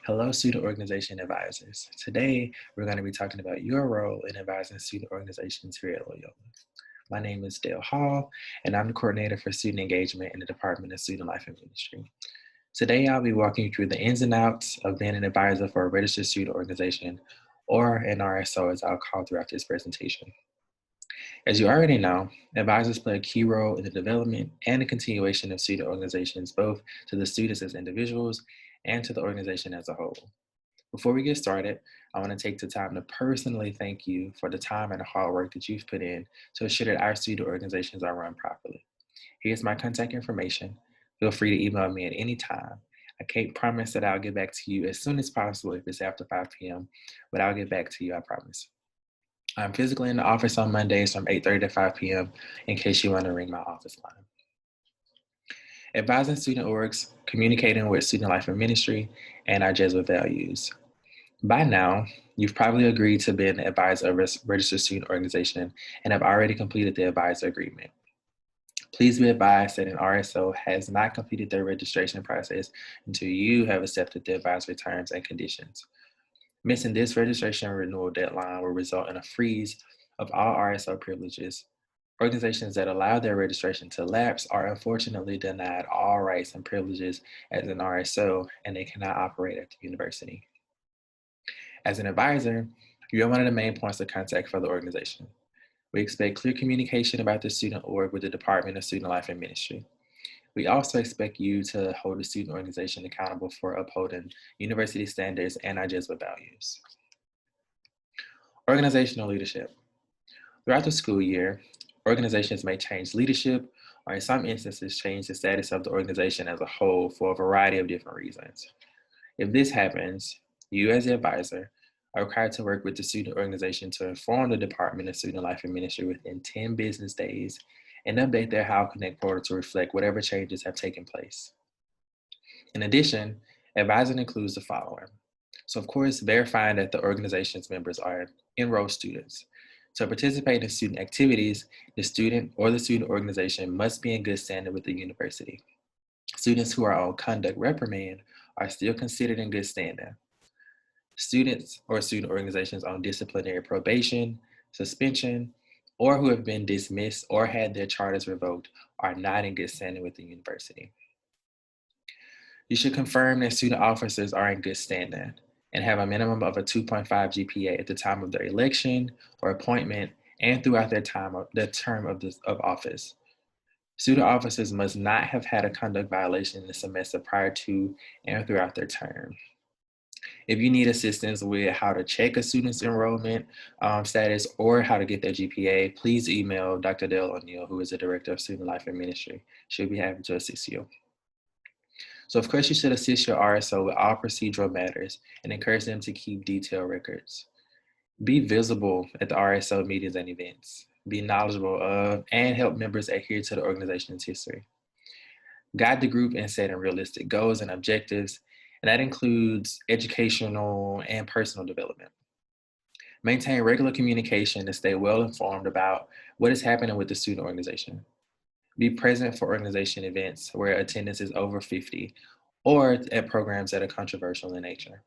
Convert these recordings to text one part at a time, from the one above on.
Hello, student organization advisors. Today, we're going to be talking about your role in advising student organizations here at Loyola. My name is Dale Hall, and I'm the coordinator for student engagement in the Department of Student Life and Ministry. Today, I'll be walking you through the ins and outs of being an advisor for a registered student organization, or an RSO as I'll call throughout this presentation. As you already know, advisors play a key role in the development and the continuation of student organizations, both to the students as individuals and to the organization as a whole. Before we get started, I want to take the time to personally thank you for the time and the hard work that you've put in to ensure that our student organizations are run properly. Here's my contact information. Feel free to email me at any time. I can't promise that I'll get back to you as soon as possible if it's after 5 p.m., but I'll get back to you, I promise. I'm physically in the office on Mondays from 8:30 to 5 p.m. in case you want to ring my office line. Advising student orgs, communicating with student life and ministry, and our Jesuit values. By now, you've probably agreed to be an advisor of a registered student organization and have already completed the advisor agreement. Please be advised that an RSO has not completed their registration process until you have accepted the advisory terms and conditions. Missing this registration renewal deadline will result in a freeze of all RSO privileges. Organizations that allow their registration to lapse are unfortunately denied all rights and privileges as an RSO, and they cannot operate at the university. As an advisor, you're one of the main points of contact for the organization. We expect clear communication about the student org with the Department of Student Life and Ministry. We also expect you to hold the student organization accountable for upholding university standards and our Jesuit values. Organizational leadership. Throughout the school year, organizations may change leadership or in some instances change the status of the organization as a whole for a variety of different reasons. If this happens, you as the advisor are required to work with the student organization to inform the Department of Student Life and Ministry within 10 business days and update their How Connect portal to reflect whatever changes have taken place. In addition, advising includes the following. So of course, verifying that the organization's members are enrolled students. To participate in student activities, the student or the student organization must be in good standing with the university. Students who are on conduct reprimand are still considered in good standing. Students or student organizations on disciplinary probation, suspension, or who have been dismissed or had their charters revoked are not in good standing with the university. You should confirm that student officers are in good standing and have a minimum of a 2.5 GPA at the time of their election or appointment and throughout their term of office. Student officers must not have had a conduct violation in the semester prior to and throughout their term. If you need assistance with how to check a student's enrollment status or how to get their GPA, please email Dr. Dale O'Neill, who is the Director of Student Life and Ministry. She'll be happy to assist you. So of course, you should assist your RSO with all procedural matters and encourage them to keep detailed records. Be visible at the RSO meetings and events. Be knowledgeable of and help members adhere to the organization's history. Guide the group in setting realistic goals and objectives, and that includes educational and personal development. Maintain regular communication to stay well informed about what is happening with the student organization. Be present for organization events where attendance is over 50 or at programs that are controversial in nature.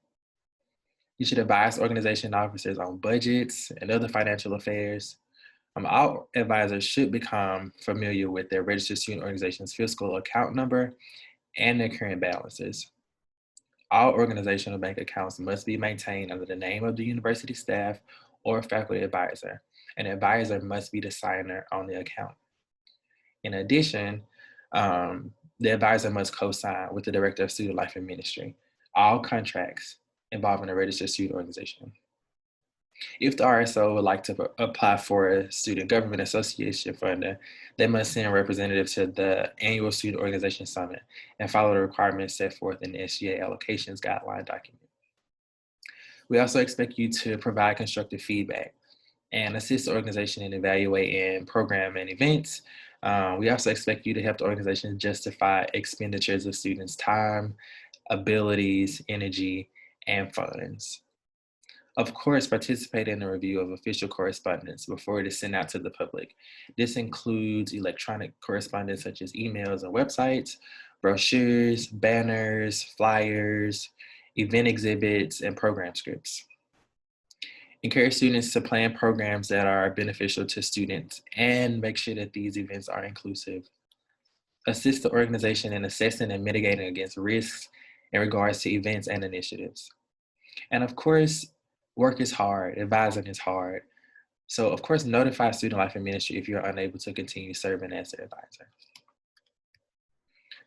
You should advise organization officers on budgets and other financial affairs. All advisors should become familiar with their registered student organization's fiscal account number and their current balances. All organizational bank accounts must be maintained under the name of the university staff or faculty advisor. An advisor must be the signer on the account. In addition, the advisor must co-sign with the Director of Student Life and Ministry all contracts involving a registered student organization. If the RSO would like to apply for a Student Government Association funding, they must send a representative to the annual Student Organization Summit and follow the requirements set forth in the SGA Allocations Guideline document. We also expect you to provide constructive feedback and assist the organization in evaluating program and events. We also expect you to help the organization justify expenditures of students' time, abilities, energy, and funds. Of course, participate in the review of official correspondence before it is sent out to the public. This includes electronic correspondence such as emails and websites, brochures, banners, flyers, event exhibits, and program scripts. Encourage students to plan programs that are beneficial to students and make sure that these events are inclusive. Assist the organization in assessing and mitigating against risks in regards to events and initiatives. And of course, work is hard, advising is hard. So of course, notify Student Life and Ministry if you're unable to continue serving as their advisor.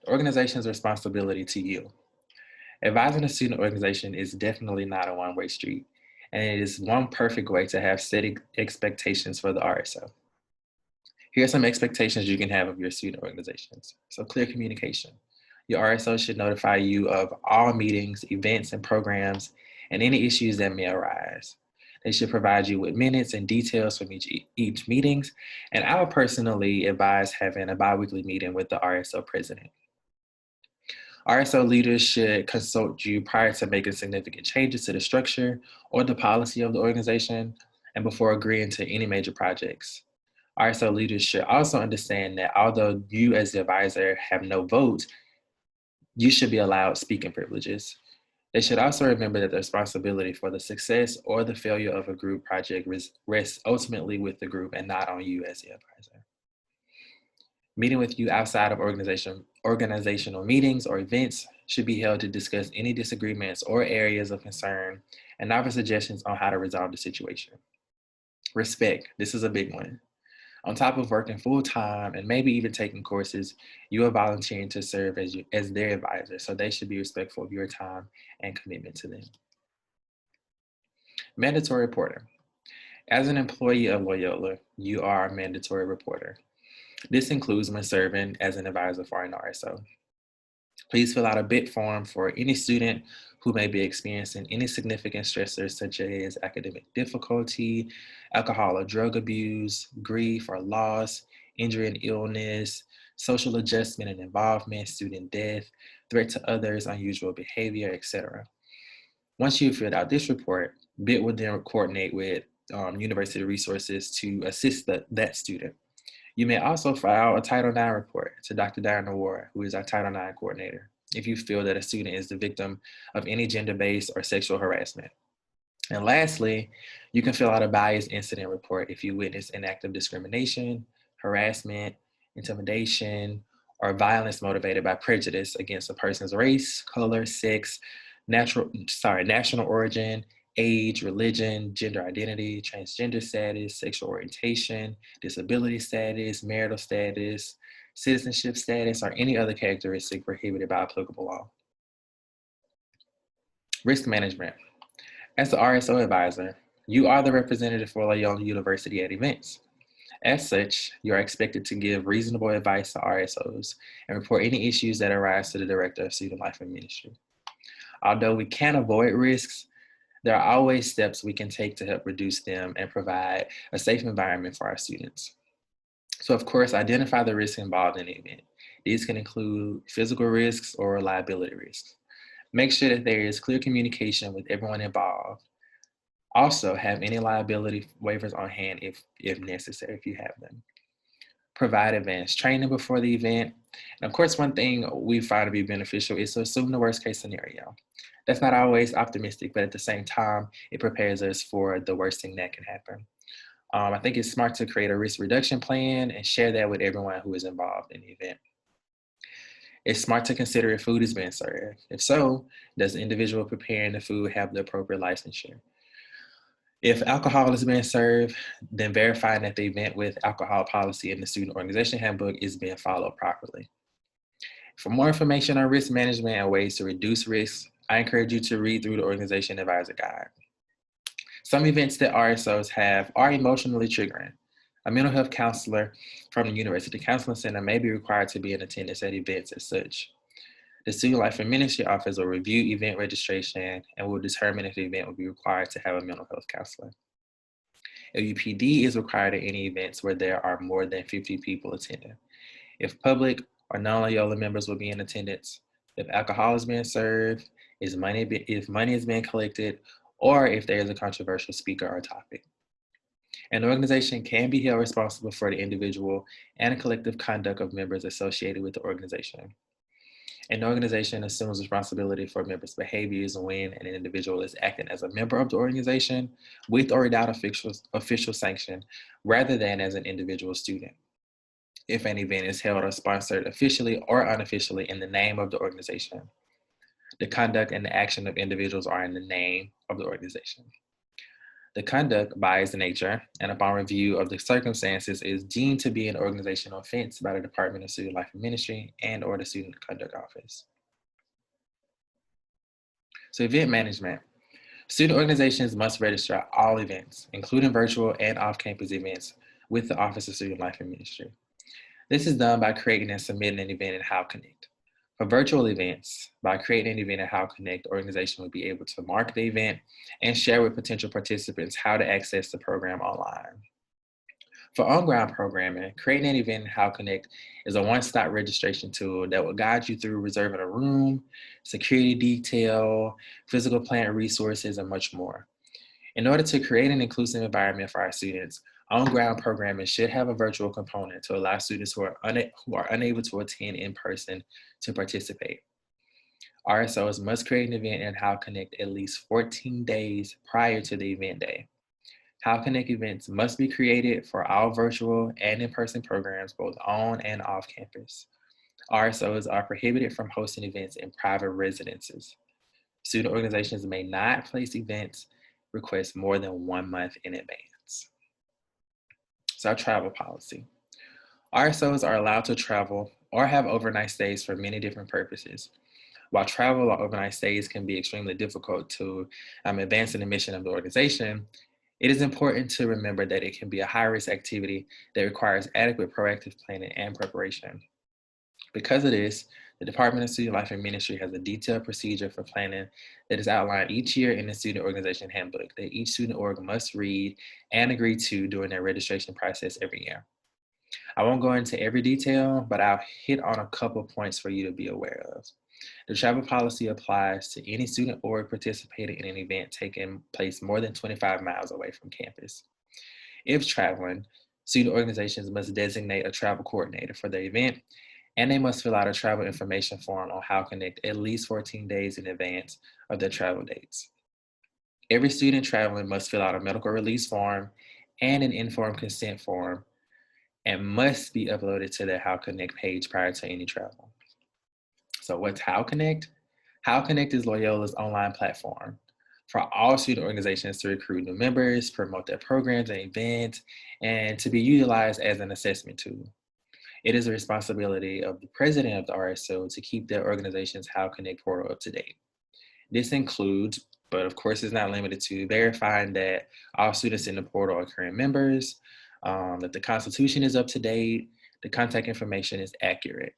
The organization's responsibility to you. Advising a student organization is definitely not a one-way street, and it is one perfect way to have set expectations for the RSO. Here are some expectations you can have of your student organizations. So clear communication. Your RSO should notify you of all meetings, events, and programs, and any issues that may arise. They should provide you with minutes and details from each meetings, and I would personally advise having a bi-weekly meeting with the RSO president. RSO leaders should consult you prior to making significant changes to the structure or the policy of the organization and before agreeing to any major projects. RSO leaders should also understand that although you as the advisor have no vote, you should be allowed speaking privileges. They should also remember that the responsibility for the success or the failure of a group project rests ultimately with the group and not on you as the advisor. Meeting with you outside of organizational meetings or events should be held to discuss any disagreements or areas of concern and offer suggestions on how to resolve the situation. Respect, this is a big one. On top of working full-time and maybe even taking courses, you are volunteering to serve as their advisor, so they should be respectful of your time and commitment to them. Mandatory reporter. As an employee of Loyola, you are a mandatory reporter. This includes when serving as an advisor for an RSO. Please fill out a bid form for any student who may be experiencing any significant stressors such as academic difficulty, alcohol or drug abuse, grief or loss, injury and illness, social adjustment and involvement, student death, threat to others, unusual behavior, etc. Once you've filled out this report, BID will then coordinate with university resources to assist that student. You may also file a Title IX report to Dr. Diana Ward, who is our Title IX coordinator, if you feel that a student is the victim of any gender-based or sexual harassment. And lastly, you can fill out a bias incident report if you witness an act of discrimination, harassment, intimidation, or violence motivated by prejudice against a person's race, color, sex, national origin, age, religion, gender identity, transgender status, sexual orientation, disability status, marital status, citizenship status, or any other characteristic prohibited by applicable law. Risk management. As the RSO advisor, you are the representative for Loyola University at events. As such, you are expected to give reasonable advice to RSOs and report any issues that arise to the Director of Student Life and Ministry. Although we can avoid risks, there are always steps we can take to help reduce them and provide a safe environment for our students. So of course, identify the risks involved in the event. These can include physical risks or liability risks. Make sure that there is clear communication with everyone involved. Also, have any liability waivers on hand if necessary, if you have them. Provide advanced training before the event. And of course, one thing we find to be beneficial is to assume the worst case scenario. That's not always optimistic, but at the same time, it prepares us for the worst thing that can happen. I think it's smart to create a risk reduction plan and share that with everyone who is involved in the event. It's smart to consider if food is being served. If so, does the individual preparing the food have the appropriate licensure? If alcohol is being served, then verifying that the event with alcohol policy in the student organization handbook is being followed properly. For more information on risk management and ways to reduce risks, I encourage you to read through the Organization Advisor Guide. Some events that RSOs have are emotionally triggering. A mental health counselor from the University Counseling Center may be required to be in attendance at events as such. The Student Life and Ministry Office will review event registration and will determine if the event will be required to have a mental health counselor. LUPD is required at any events where there are more than 50 people attending. If public or non-Loyola members will be in attendance, if alcohol is being served, if money is being collected, or if there is a controversial speaker or topic. An organization can be held responsible for the individual and collective conduct of members associated with the organization. An organization assumes responsibility for members' behaviors when an individual is acting as a member of the organization with or without official sanction rather than as an individual student. If an event is held or sponsored officially or unofficially in the name of the organization, the conduct and the action of individuals are in the name of the organization. The conduct, by its nature, and upon review of the circumstances, is deemed to be an organizational offense by the Department of Student Life and Ministry and or the Student Conduct Office. So event management. Student organizations must register all events, including virtual and off-campus events, with the Office of Student Life and Ministry. This is done by creating and submitting an event in How Connect. For virtual events, by creating an event in How Connect, the organization will be able to mark the event and share with potential participants how to access the program online. For on-ground programming, creating an event in How Connect is a one-stop registration tool that will guide you through reserving a room, security detail, physical plant resources, and much more. In order to create an inclusive environment for our students, on-ground programming should have a virtual component to allow students who are unable to attend in person to participate. RSOs must create an event in How Connect at least 14 days prior to the event day. How Connect events must be created for all virtual and in-person programs, both on and off campus. RSOs are prohibited from hosting events in private residences. Student organizations may not place events requests more than 1 month in advance. So our travel policy. RSOs are allowed to travel or have overnight stays for many different purposes. While travel or overnight stays can be extremely difficult to advance in the mission of the organization, it is important to remember that it can be a high-risk activity that requires adequate proactive planning and preparation. Because of this, the Department of Student Life and Ministry has a detailed procedure for planning that is outlined each year in the Student Organization Handbook that each student org must read and agree to during their registration process every year. I won't go into every detail, but I'll hit on a couple points for you to be aware of. The travel policy applies to any student org participating in an event taking place more than 25 miles away from campus. If traveling, student organizations must designate a travel coordinator for the event, and they must fill out a travel information form on How Connect at least 14 days in advance of their travel dates. Every student traveling must fill out a medical release form and an informed consent form and must be uploaded to their How Connect page prior to any travel. So what's How Connect? How Connect is Loyola's online platform for all student organizations to recruit new members, promote their programs and events, and to be utilized as an assessment tool. It is the responsibility of the president of the RSO to keep their organization's How Connect portal up to date. This includes, but of course is not limited to, verifying that all students in the portal are current members, that the Constitution is up to date, the contact information is accurate.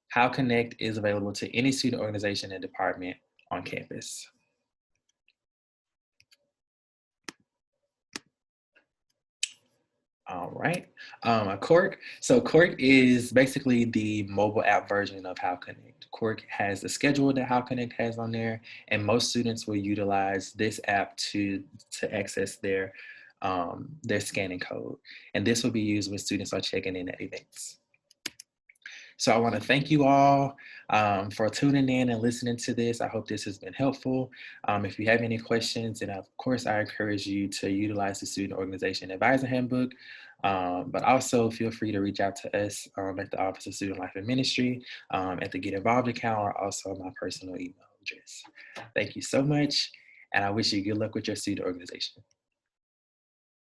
How Connect is available to any student organization and department on campus. All right, Cork. So Cork is basically the mobile app version of How Connect. Cork has the schedule that How Connect has on there, and most students will utilize this app to access their scanning code. And this will be used when students are checking in at events. So I want to thank you all for tuning in and listening to this. I hope this has been helpful. If you have any questions, and of course, I encourage you to utilize the Student Organization Advisor Handbook, but also feel free to reach out to us at the Office of Student Life and Ministry, at the Get Involved account, or also my personal email address. Thank you so much, and I wish you good luck with your student organization.